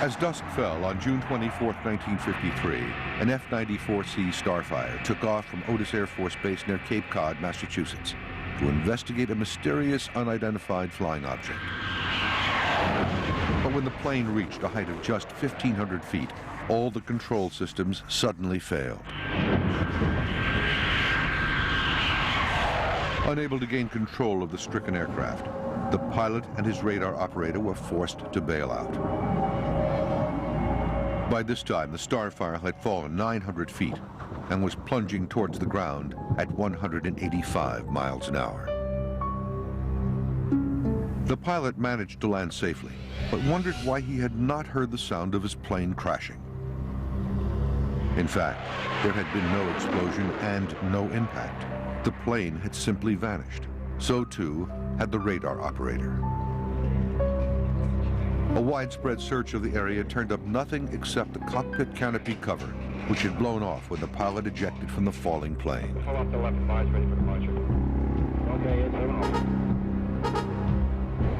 As dusk fell on June 24, 1953, an F-94C Starfighter took off from Otis Air Force Base near Cape Cod, Massachusetts, to investigate a mysterious, unidentified flying object. But when the plane reached a height of just 1,500 feet, all the control systems suddenly failed. Unable to gain control of the stricken aircraft, the pilot and his radar operator were forced to bail out. By this time, the Starfighter had fallen 900 feet and was plunging towards the ground at 185 miles an hour. The pilot managed to land safely, but wondered why he had not heard the sound of his plane crashing. In fact, there had been no explosion and no impact. The plane had simply vanished. So too had the radar operator. A widespread search of the area turned up nothing except the cockpit canopy cover, which had blown off when the pilot ejected from the falling plane. Pull up to left, advise, ready for departure. Okay, it's 7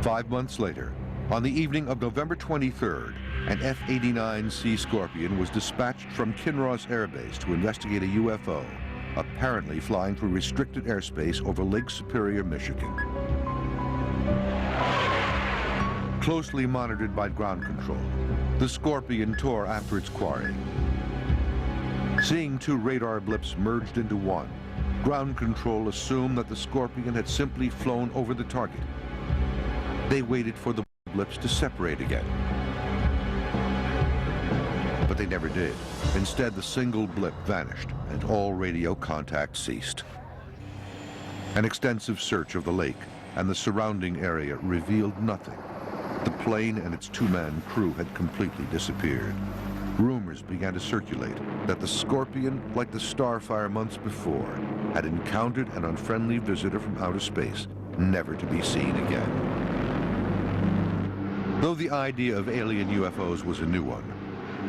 5 months later, on the evening of November 23rd, an F-89C Scorpion was dispatched from Kinross Air Base to investigate a UFO, apparently flying through restricted airspace over Lake Superior, Michigan. Closely monitored by ground control, the Scorpion tore after its quarry. Seeing two radar blips merged into one, ground control assumed that the Scorpion had simply flown over the target. They waited for the blips to separate again. But they never did. Instead, the single blip vanished and all radio contact ceased. An extensive search of the lake and the surrounding area revealed nothing. The plane and its two-man crew had completely disappeared. Rumors began to circulate that the Scorpion, like the Starfighter months before, had encountered an unfriendly visitor from outer space, never to be seen again. Though the idea of alien UFOs was a new one,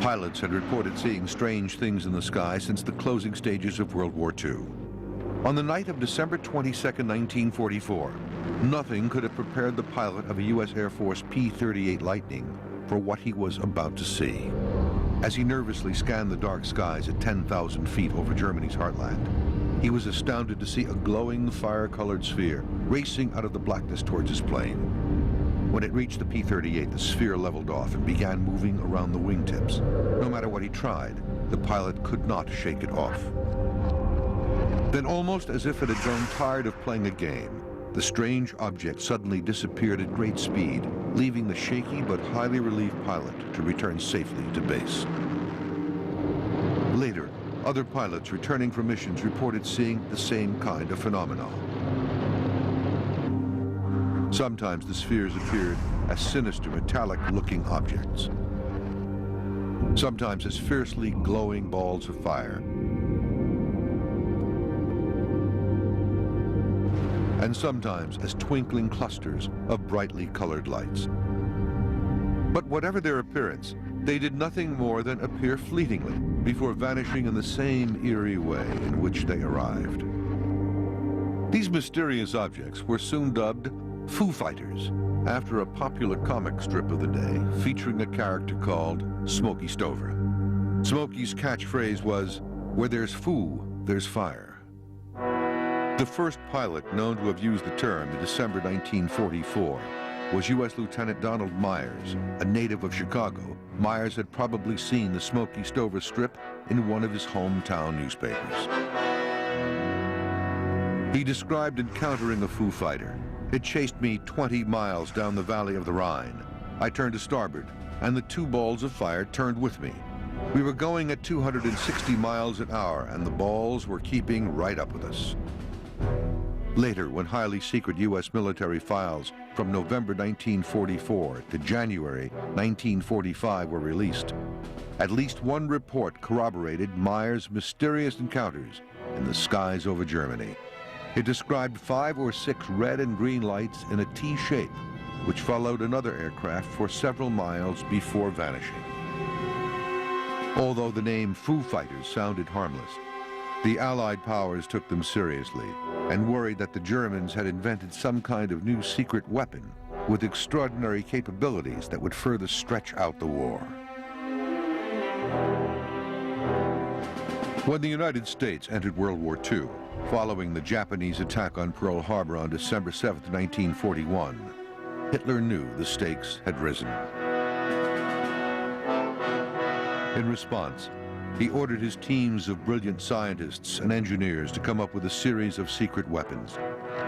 pilots had reported seeing strange things in the sky since the closing stages of World War II. On the night of December 22, 1944, nothing could have prepared the pilot of a U.S. Air Force P-38 Lightning for what he was about to see. As he nervously scanned the dark skies at 10,000 feet over Germany's heartland, he was astounded to see a glowing fire-colored sphere racing out of the blackness towards his plane. When it reached the P-38, the sphere leveled off and began moving around the wingtips. No matter what he tried, the pilot could not shake it off. Then, almost as if it had grown tired of playing a game, the strange object suddenly disappeared at great speed, leaving the shaky but highly relieved pilot to return safely to base. Later, other pilots returning from missions reported seeing the same kind of phenomenon. Sometimes the spheres appeared as sinister, metallic-looking objects. Sometimes as fiercely glowing balls of fire. And sometimes as twinkling clusters of brightly colored lights. But whatever their appearance, they did nothing more than appear fleetingly before vanishing in the same eerie way in which they arrived. These mysterious objects were soon dubbed Foo Fighters, after a popular comic strip of the day featuring a character called Smokey Stover. Smokey's catchphrase was, "Where there's foo, there's fire." The first pilot known to have used the term in December 1944 was U.S. Lieutenant Donald Myers, a native of Chicago. Myers had probably seen the Smokey Stover strip in one of his hometown newspapers. He described encountering a Foo Fighter. "It chased me 20 miles down the valley of the Rhine. I turned to starboard, and the two balls of fire turned with me. We were going at 260 miles an hour, and the balls were keeping right up with us." Later, when highly secret U.S. military files from November 1944 to January 1945 were released, at least one report corroborated Myers' mysterious encounters in the skies over Germany. It described 5 or 6 red and green lights in a T shape, which followed another aircraft for several miles before vanishing. Although the name Foo Fighters sounded harmless, the Allied powers took them seriously and worried that the Germans had invented some kind of new secret weapon with extraordinary capabilities that would further stretch out the war. When the United States entered World War II, following the Japanese attack on Pearl Harbor on December 7, 1941, Hitler knew the stakes had risen. In response, he ordered his teams of brilliant scientists and engineers to come up with a series of secret weapons,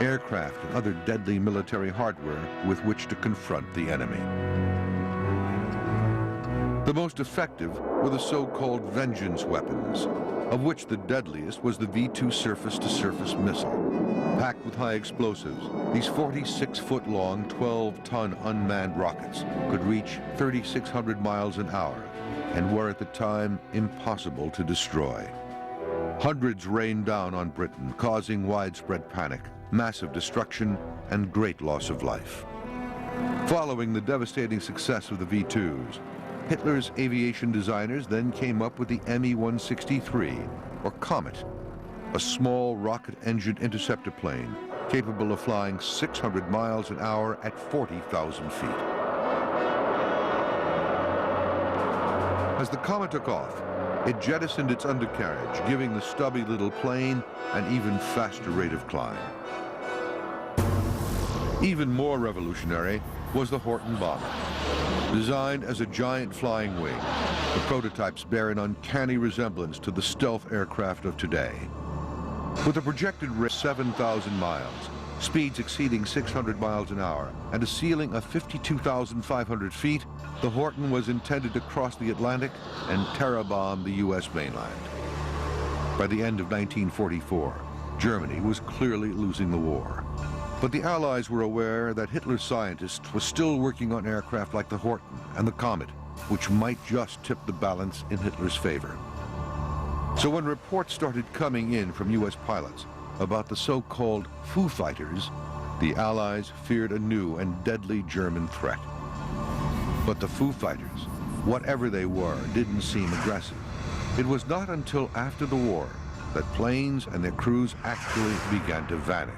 aircraft and other deadly military hardware with which to confront the enemy. The most effective were the so-called vengeance weapons, of which the deadliest was the V-2 surface-to-surface missile. Packed with high explosives, these 46-foot-long, 12-ton unmanned rockets could reach 3,600 miles an hour and were at the time impossible to destroy. Hundreds rained down on Britain, causing widespread panic, massive destruction, and great loss of life. Following the devastating success of the V-2s, Hitler's aviation designers then came up with the Me-163, or Comet, a small rocket-engined interceptor plane capable of flying 600 miles an hour at 40,000 feet. As the Comet took off, it jettisoned its undercarriage, giving the stubby little plane an even faster rate of climb. Even more revolutionary was the Horton bomber. Designed as a giant flying wing, the prototypes bear an uncanny resemblance to the stealth aircraft of today. With a projected range of 7,000 miles, speeds exceeding 600 miles an hour, and a ceiling of 52,500 feet, the Horton was intended to cross the Atlantic and terror-bomb the U.S. mainland. By the end of 1944, Germany was clearly losing the war. But the Allies were aware that Hitler's scientists were still working on aircraft like the Horton and the Comet, which might just tip the balance in Hitler's favor. So when reports started coming in from U.S. pilots about the so-called Foo Fighters, the Allies feared a new and deadly German threat. But the Foo Fighters, whatever they were, didn't seem aggressive. It was not until after the war that planes and their crews actually began to vanish.